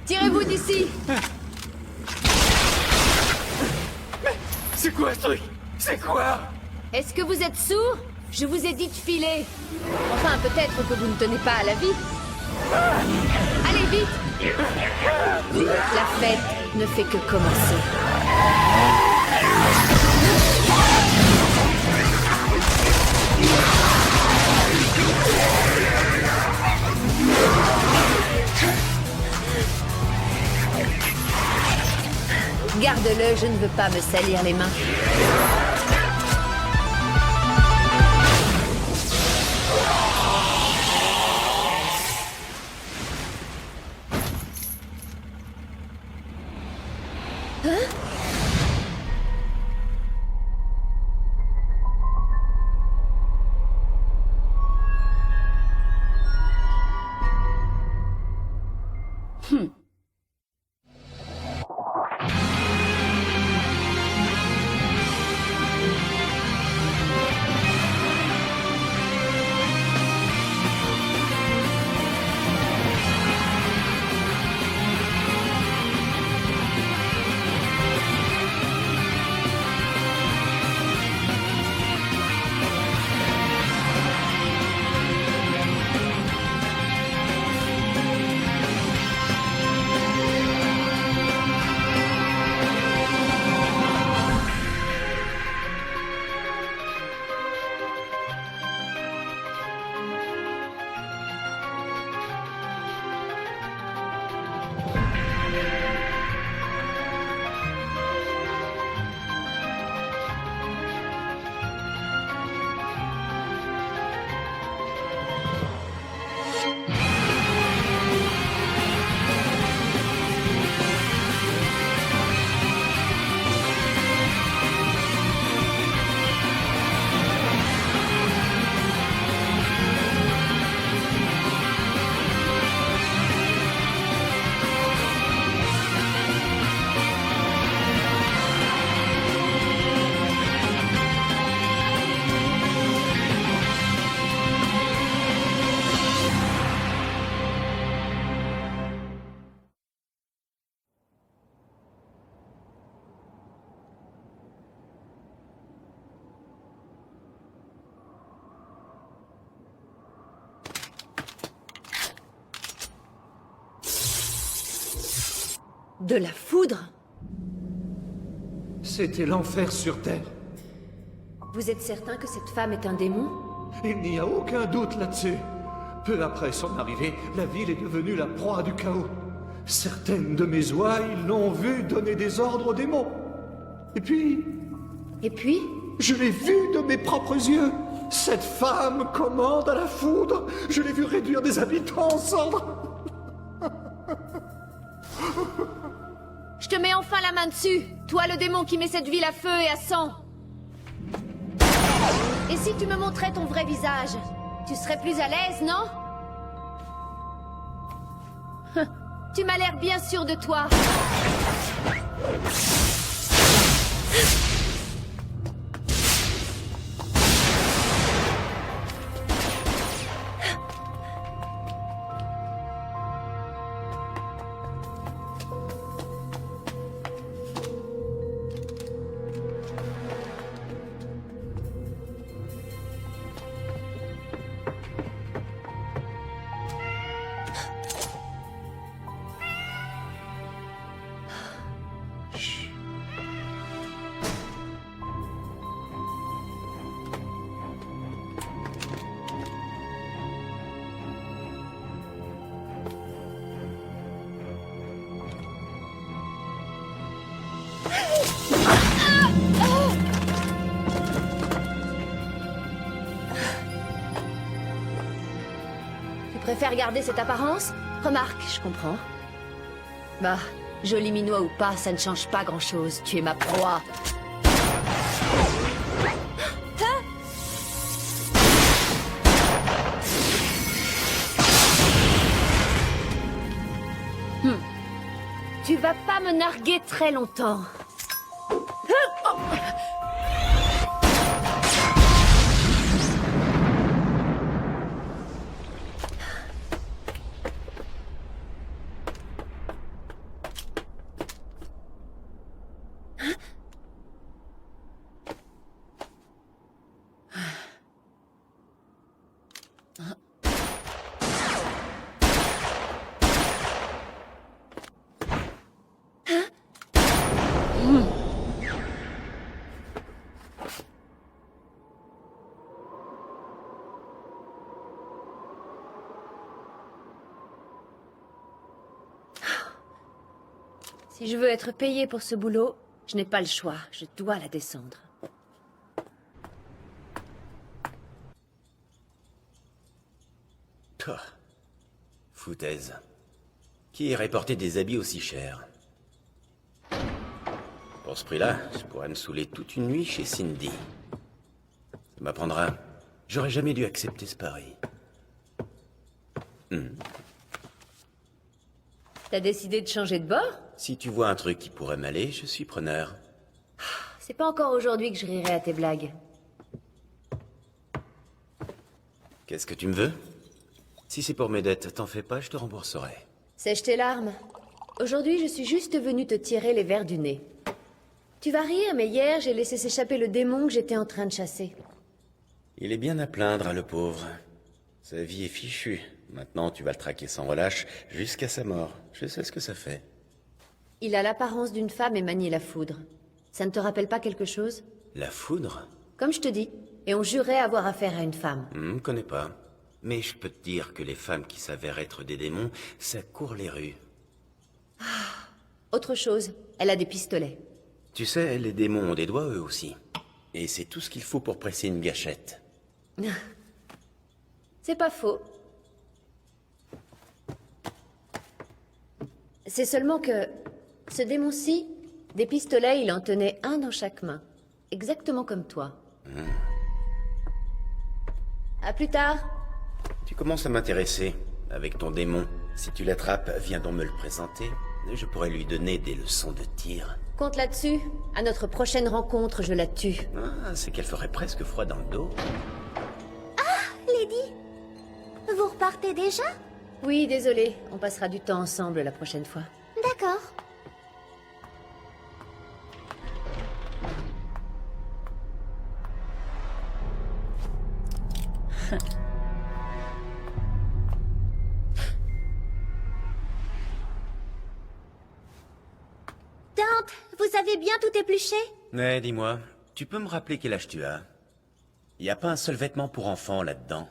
Tirez-vous d'ici! Mais c'est quoi ce truc? C'est quoi? Est-ce que vous êtes sourd? Je vous ai dit de filer. Enfin, peut-être que vous ne tenez pas à la vie. Allez, vite! La fête ne fait que commencer. Garde-le, je ne veux pas me salir les mains. De la foudre? C'était l'enfer sur Terre. Vous êtes certain que cette femme est un démon? Il n'y a aucun doute là-dessus. Peu après son arrivée, la ville est devenue la proie du chaos. Certaines de mes ouailles l'ont vue donner des ordres aux démons. Et puis, je l'ai vue de mes propres yeux. Cette femme commande à la foudre. Je l'ai vue réduire des habitants en cendres. Je te mets enfin la main dessus, toi le démon qui met cette ville à feu et à sang. Et si tu me montrais ton vrai visage, tu serais plus à l'aise, non? Tu m'as l'air bien sûr de toi. Tu préfères garder cette apparence? Remarque, je comprends. Bah, joli minois ou pas, ça ne change pas grand-chose. Tu es ma proie. Tu vas pas me narguer très longtemps. Si je veux être payée pour ce boulot, je n'ai pas le choix. Je dois la descendre. Oh, foutaise. Qui irait porter des habits aussi chers? Pour ce prix-là, je pourrais me saouler toute une nuit chez Cindy. Ça m'apprendra. J'aurais jamais dû accepter ce pari. T'as décidé de changer de bord? Si tu vois un truc qui pourrait m'aller, je suis preneur. C'est pas encore aujourd'hui que je rirai à tes blagues. Qu'est-ce que tu me veux? Si c'est pour mes dettes, t'en fais pas, je te rembourserai. Sèche tes larmes. Aujourd'hui, je suis juste venue te tirer les vers du nez. Tu vas rire, mais hier, j'ai laissé s'échapper le démon que j'étais en train de chasser. Il est bien à plaindre, le pauvre. Sa vie est fichue. Maintenant, tu vas le traquer sans relâche jusqu'à sa mort. Je sais ce que ça fait. Il a l'apparence d'une femme et manie la foudre. Ça ne te rappelle pas quelque chose? La foudre? Comme je te dis. Et on jurait avoir affaire à une femme. Connais pas. Mais je peux te dire que les femmes qui s'avèrent être des démons, ça court les rues. Autre chose, elle a des pistolets. Tu sais, les démons ont des doigts eux aussi. Et c'est tout ce qu'il faut pour presser une gâchette. C'est pas faux. C'est seulement que... ce démon-ci, des pistolets, il en tenait un dans chaque main. Exactement comme toi. À plus tard. Tu commences à m'intéresser avec ton démon. Si tu l'attrapes, viens donc me le présenter. Je pourrais lui donner des leçons de tir. Compte là-dessus. À notre prochaine rencontre, je la tue. Ah, c'est qu'elle ferait presque froid dans le dos. Lady, vous repartez déjà? Oui, désolé. On passera du temps ensemble la prochaine fois. D'accord. Tante, vous avez bien tout épluché? Mais dis-moi, tu peux me rappeler quel âge tu as? Y a pas un seul vêtement pour enfant là-dedans.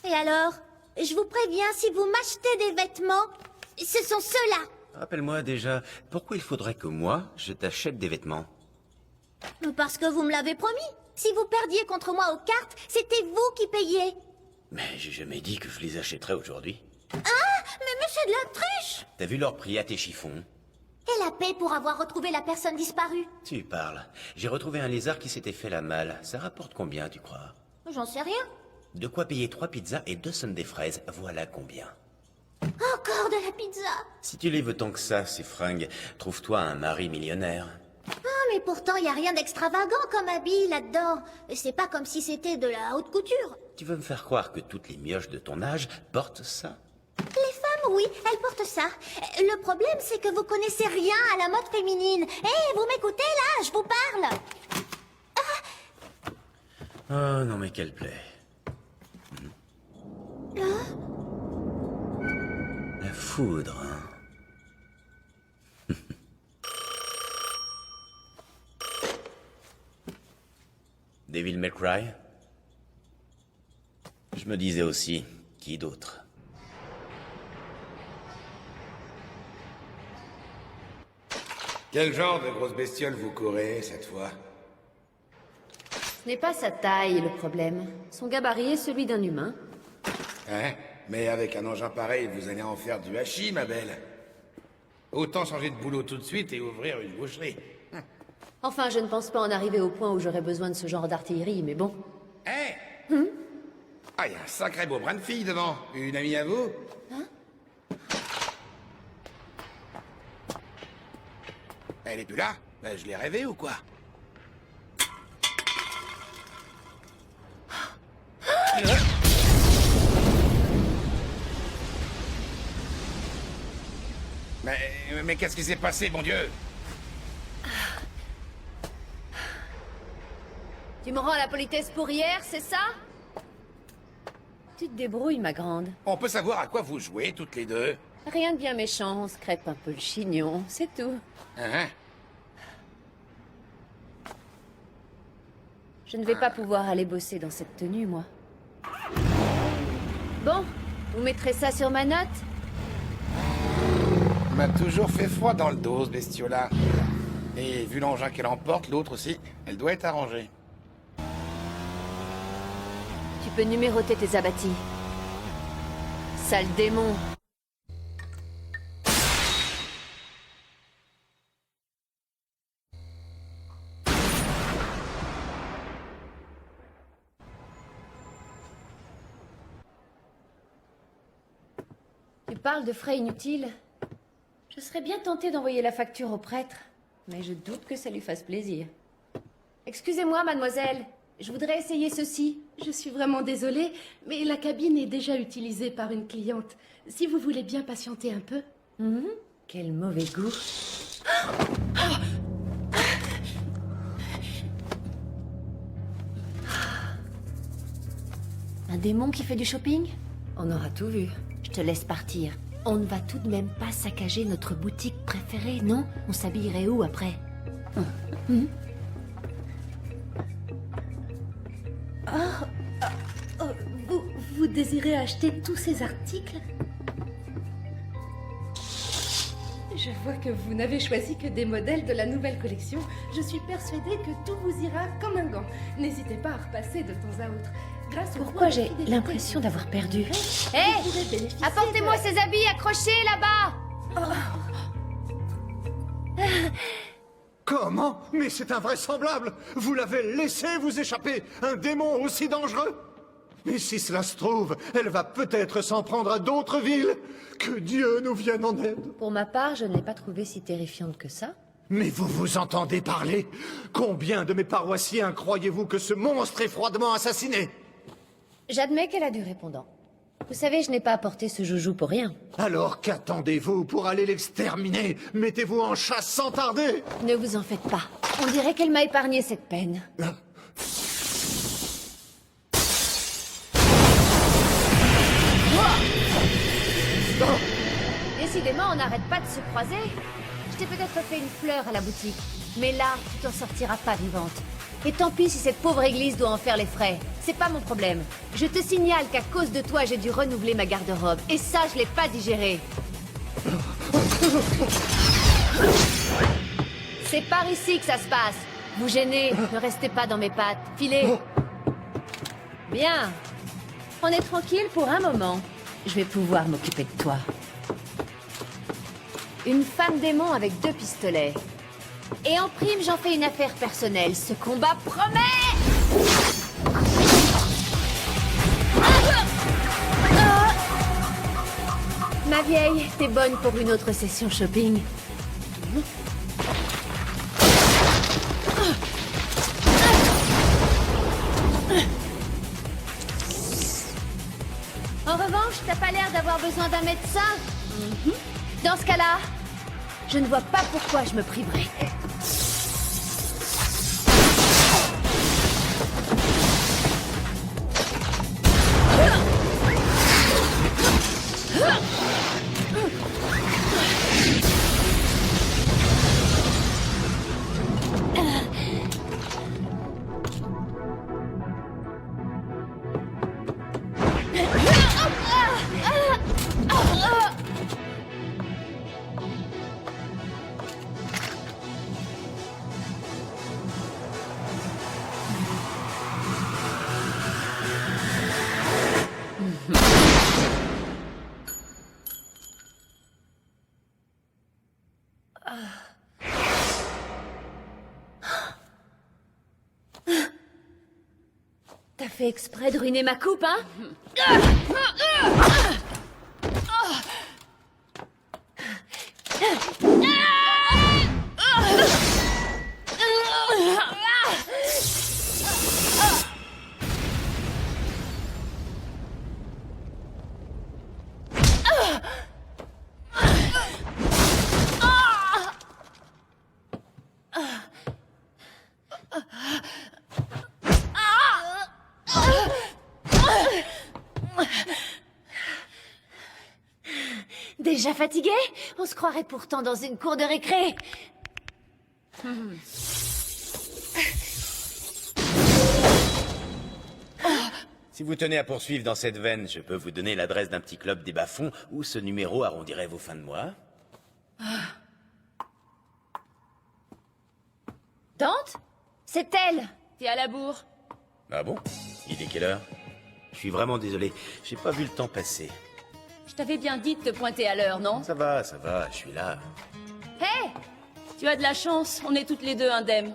Et alors? Je vous préviens, si vous m'achetez des vêtements, ce sont ceux-là. Rappelle-moi déjà, pourquoi il faudrait que moi, je t'achète des vêtements? Parce que vous me l'avez promis. Si vous perdiez contre moi aux cartes, c'était vous qui payiez. Mais j'ai jamais dit que je les achèterais aujourd'hui. Mais c'est de la triche! T'as vu leur prix à tes chiffons? Et la paix pour avoir retrouvé la personne disparue? Tu parles. J'ai retrouvé un lézard qui s'était fait la malle. Ça rapporte combien, tu crois? J'en sais rien. De quoi payer 3 pizzas et 2 sundaes fraises, voilà combien. Encore de la pizza? Si tu les veux tant que ça, ces fringues, trouve-toi un mari millionnaire. Mais pourtant, il y a rien d'extravagant comme habit là-dedans. C'est pas comme si c'était de la haute couture. Tu veux me faire croire que toutes les mioches de ton âge portent ça? Les femmes, oui, elles portent ça. Le problème, c'est que vous connaissez rien à la mode féminine. Hé, vous m'écoutez là? Je vous parle. Oh non mais quelle plaie. La foudre, hein. Devil May Cry? Je me disais aussi, qui d'autre? Quel genre de grosse bestiole vous courez, cette fois? Ce n'est pas sa taille, le problème. Son gabarit est celui d'un humain. Hein? Mais avec un engin pareil, vous allez en faire du hachis, ma belle. Autant changer de boulot tout de suite et ouvrir une boucherie. Enfin, je ne pense pas en arriver au point où j'aurais besoin de ce genre d'artillerie, mais bon. Hein? Ah, il y a un sacré beau brin de fille devant. Une amie à vous? Elle est plus là? Ben, je l'ai rêvé ou quoi? Mais qu'est-ce qui s'est passé, mon Dieu? Tu me rends la politesse pour hier, c'est ça? Tu te débrouilles, ma grande. On peut savoir à quoi vous jouez, toutes les deux? Rien de bien méchant, on se crêpe un peu le chignon, c'est tout. Hein? Je ne vais pas pouvoir aller bosser dans cette tenue, moi. Bon, vous mettrez ça sur ma note? M'a toujours fait froid dans le dos, ce bestiole-là. Et vu l'engin qu'elle emporte, l'autre aussi, elle doit être arrangée. Tu peux numéroter tes abattis. Sale démon. Tu parles de frais inutiles? Je serais bien tentée d'envoyer la facture au prêtre, mais je doute que ça lui fasse plaisir. Excusez-moi, mademoiselle. Je voudrais essayer ceci. Je suis vraiment désolée, mais la cabine est déjà utilisée par une cliente. Si vous voulez bien patienter un peu. Quel mauvais goût. Un démon qui fait du shopping? On aura tout vu. Je te laisse partir. On ne va tout de même pas saccager notre boutique préférée, non? On s'habillerait où après? Vous désirez acheter tous ces articles? Je vois que vous n'avez choisi que des modèles de la nouvelle collection. Je suis persuadée que tout vous ira comme un gant. N'hésitez pas à repasser de temps à autre. Grâce au Pourquoi point de j'ai fidélité l'impression que d'avoir vous perdu? offrez, Hé! vous pourrez bénéficier Apportez-moi de- ces habits accrochés là-bas! Comment? Mais c'est invraisemblable! Vous l'avez laissé vous échapper! Un démon aussi dangereux! Mais si cela se trouve, elle va peut-être s'en prendre à d'autres villes! Que Dieu nous vienne en aide! Pour ma part, je ne l'ai pas trouvée si terrifiante que ça. Mais vous vous entendez parler? Combien de mes paroissiens croyez-vous que ce monstre est froidement assassiné? J'admets qu'elle a du répondant. Vous savez, je n'ai pas apporté ce joujou pour rien. Alors qu'attendez-vous pour aller l'exterminer? Mettez-vous en chasse sans tarder! Ne vous en faites pas. On dirait qu'elle m'a épargné cette peine. Décidément, on n'arrête pas de se croiser. Je t'ai peut-être fait une fleur à la boutique, mais là, tu t'en sortiras pas vivante. Et tant pis si cette pauvre église doit en faire les frais. C'est pas mon problème. Je te signale qu'à cause de toi, j'ai dû renouveler ma garde-robe. Et ça, je l'ai pas digéré. C'est par ici que ça se passe. Vous gênez, ne restez pas dans mes pattes. Filez. Bien. On est tranquille pour un moment. Je vais pouvoir m'occuper de toi. Une femme démon avec 2 pistolets. Et en prime, j'en fais une affaire personnelle. Ce combat promet! Ma vieille, t'es bonne pour une autre session shopping. En revanche, t'as pas l'air d'avoir besoin d'un médecin. Dans ce cas-là, je ne vois pas pourquoi je me priverais. T'as fait exprès de ruiner ma coupe, hein? Déjà fatigué? On se croirait pourtant dans une cour de récré. Si vous tenez à poursuivre dans cette veine, je peux vous donner l'adresse d'un petit club des bas-fonds où ce numéro arrondirait vos fins de mois. Tante? C'est elle. T'es à la bourre. Ah bon? Il est quelle heure? Je suis vraiment désolé, j'ai pas vu le temps passer. Je t'avais bien dit de te pointer à l'heure, non? Ça va, je suis là. Hé! Tu as de la chance, on est toutes les deux indemnes.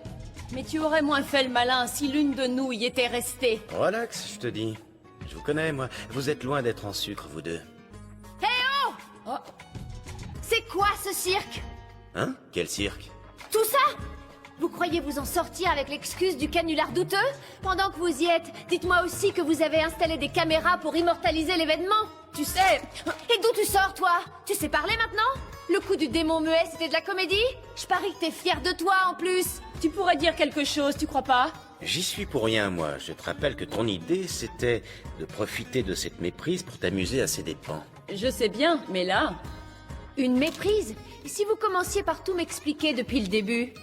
Mais tu aurais moins fait le malin si l'une de nous y était restée. Relax, je te dis. Je vous connais, moi. Vous êtes loin d'être en sucre, vous deux. Hé oh! C'est quoi ce cirque? Hein? Quel cirque? Tout ça? Vous croyez vous en sortir avec l'excuse du canular douteux? Pendant que vous y êtes, dites-moi aussi que vous avez installé des caméras pour immortaliser l'événement. Tu sais... Et d'où tu sors, toi? Tu sais parler maintenant? Le coup du démon muet, c'était de la comédie? Je parie que t'es fier de toi, en plus. Tu pourrais dire quelque chose, tu crois pas? J'y suis pour rien, moi. Je te rappelle que ton idée, c'était de profiter de cette méprise pour t'amuser à ses dépens. Je sais bien, mais là... Une méprise? Et si vous commenciez par tout m'expliquer depuis le début?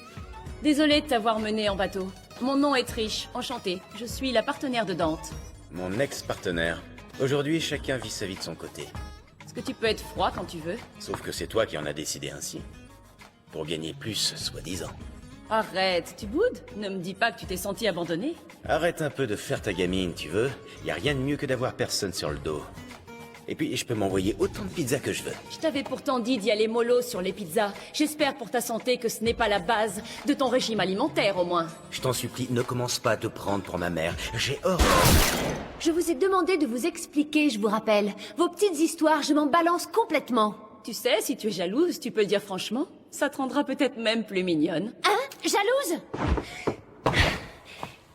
Désolée de t'avoir mené en bateau. Mon nom est Trish, enchantée. Je suis la partenaire de Dante. Mon ex-partenaire. Aujourd'hui, chacun vit sa vie de son côté. Est-ce que tu peux être froid quand tu veux? Sauf que c'est toi qui en as décidé ainsi. Pour gagner plus, soi-disant. Arrête, tu boudes? Ne me dis pas que tu t'es senti abandonné. Arrête un peu de faire ta gamine, tu veux? Y a rien de mieux que d'avoir personne sur le dos. Et puis, je peux m'envoyer autant de pizzas que je veux. Je t'avais pourtant dit d'y aller mollo sur les pizzas. J'espère pour ta santé que ce n'est pas la base de ton régime alimentaire, au moins. Je t'en supplie, ne commence pas à te prendre pour ma mère. J'ai horreur. Je vous ai demandé de vous expliquer, je vous rappelle. Vos petites histoires, je m'en balance complètement. Tu sais, si tu es jalouse, tu peux le dire franchement. Ça te rendra peut-être même plus mignonne. Hein? Jalouse?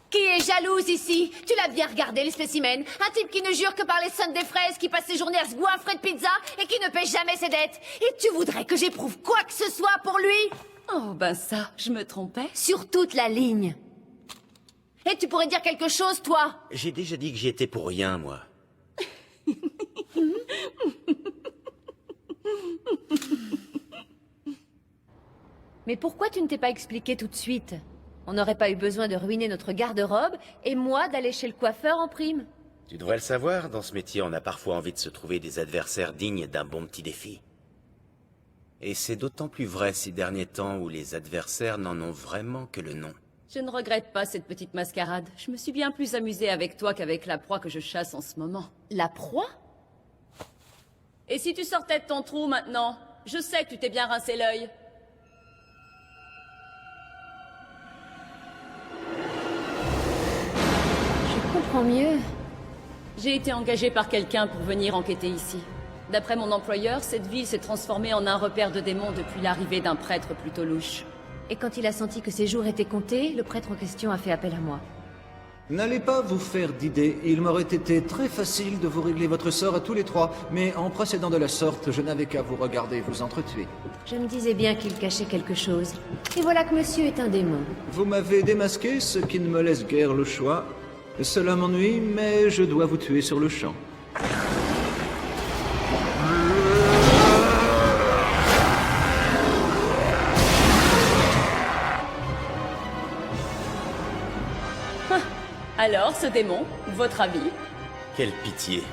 Qui est jalouse ici? Tu l'as bien regardé, les spécimens. Un type qui ne jure que par les sonnes des fraises, qui passe ses journées à se goinfrer de pizza et qui ne paie jamais ses dettes. Et tu voudrais que j'éprouve quoi que ce soit pour lui? Oh, ben ça, je me trompais. Sur toute la ligne. Et tu pourrais dire quelque chose, toi? J'ai déjà dit que j'y étais pour rien, moi. Mais pourquoi tu ne t'es pas expliqué tout de suite? On n'aurait pas eu besoin de ruiner notre garde-robe, et moi d'aller chez le coiffeur en prime. Tu devrais le savoir, dans ce métier, on a parfois envie de se trouver des adversaires dignes d'un bon petit défi. Et c'est d'autant plus vrai ces derniers temps où les adversaires n'en ont vraiment que le nom. Je ne regrette pas cette petite mascarade. Je me suis bien plus amusée avec toi qu'avec la proie que je chasse en ce moment. La proie? Et si tu sortais de ton trou maintenant? Je sais que tu t'es bien rincé l'œil. Je comprends mieux. J'ai été engagée par quelqu'un pour venir enquêter ici. D'après mon employeur, cette ville s'est transformée en un repère de démons depuis l'arrivée d'un prêtre plutôt louche. Et quand il a senti que ses jours étaient comptés, le prêtre en question a fait appel à moi. N'allez pas vous faire d'idées, il m'aurait été très facile de vous régler votre sort à tous les trois, mais en procédant de la sorte, je n'avais qu'à vous regarder vous entretuer. Je me disais bien qu'il cachait quelque chose. Et voilà que monsieur est un démon. Vous m'avez démasqué, ce qui ne me laisse guère le choix. Cela m'ennuie, mais je dois vous tuer sur le champ. Alors, ce démon, votre avis? Quelle pitié.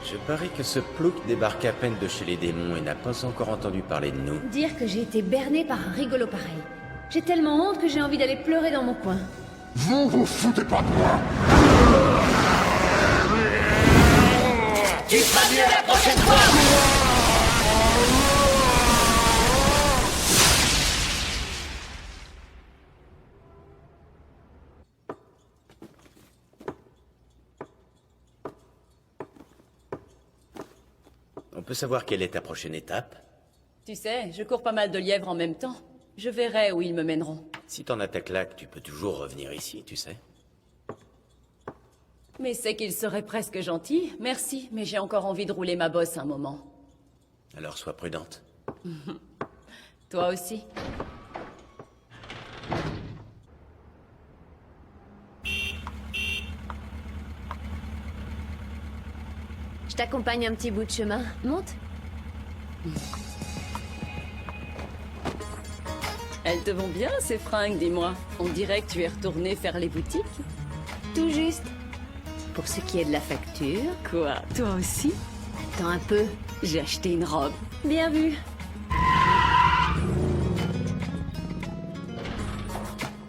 Je parie que ce plouc débarque à peine de chez les démons et n'a pas encore entendu parler de nous. Dire que j'ai été bernée par un rigolo pareil. J'ai tellement honte que j'ai envie d'aller pleurer dans mon coin. Vous vous foutez pas de moi! Tu feras mieux la prochaine fois! peut savoir quelle est ta prochaine étape? Tu sais, je cours pas mal de lièvres en même temps. Je verrai où ils me mèneront. Si t'en as ta claque, tu peux toujours revenir ici, tu sais. Mais c'est qu'il serait presque gentil. Merci, mais j'ai encore envie de rouler ma bosse un moment. Alors sois prudente. Toi aussi. Je t'accompagne un petit bout de chemin. Monte. Elles te vont bien, ces fringues, dis-moi. On dirait que tu es retourné faire les boutiques. Tout juste. Pour ce qui est de la facture... Quoi, toi aussi? Attends un peu. J'ai acheté une robe. Bien vu.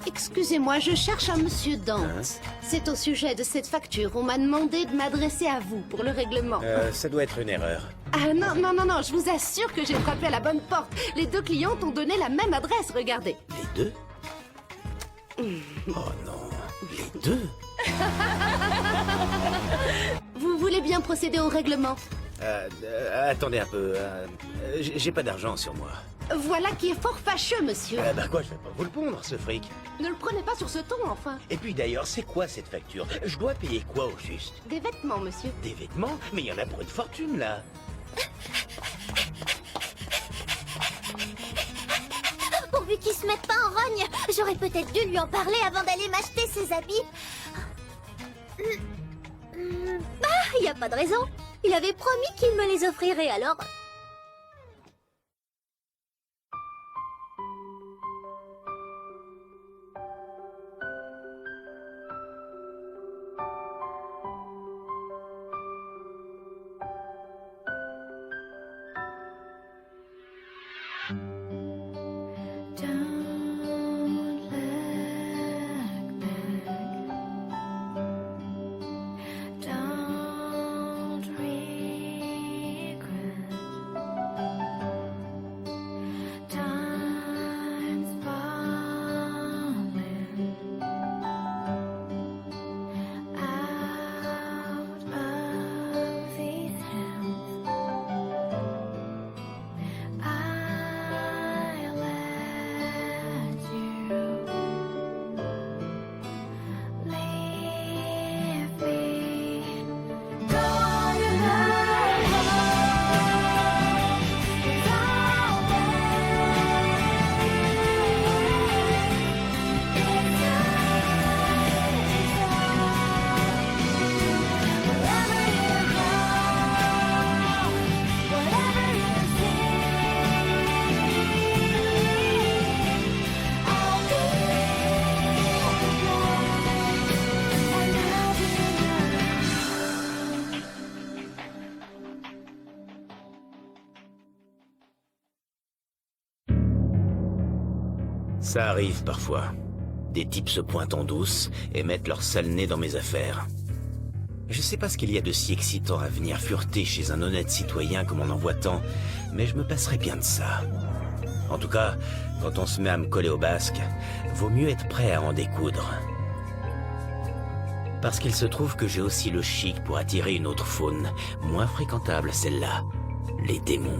Excusez-moi, je cherche un monsieur Dante. C'est au sujet de cette facture. On m'a demandé de m'adresser à vous pour le règlement. Ça doit être une erreur. Ah non, non, non, non, je vous assure que j'ai frappé à la bonne porte. Les deux clientes ont donné la même adresse, regardez. Les deux? Oh non, les deux? Vous voulez bien procéder au règlement? Attendez un peu. J'ai pas d'argent sur moi. Voilà qui est fort fâcheux, monsieur. Bah quoi, je vais pas vous le pondre, ce fric. Ne le prenez pas sur ce ton, enfin. Et puis d'ailleurs, c'est quoi cette facture? Je dois payer quoi au juste? Des vêtements, monsieur. Des vêtements? Mais il y en a pour une fortune, là. Pourvu qu'il se mette pas en rogne, j'aurais peut-être dû lui en parler avant d'aller m'acheter ses habits. Ah, y a pas de raison. Il avait promis qu'il me les offrirait, alors... Ça arrive parfois. Des types se pointent en douce et mettent leur sale nez dans mes affaires. Je sais pas ce qu'il y a de si excitant à venir fureter chez un honnête citoyen comme on en voit tant, mais je me passerai bien de ça. En tout cas, quand on se met à me coller au basque, vaut mieux être prêt à en découdre. Parce qu'il se trouve que j'ai aussi le chic pour attirer une autre faune, moins fréquentable celle-là, les démons.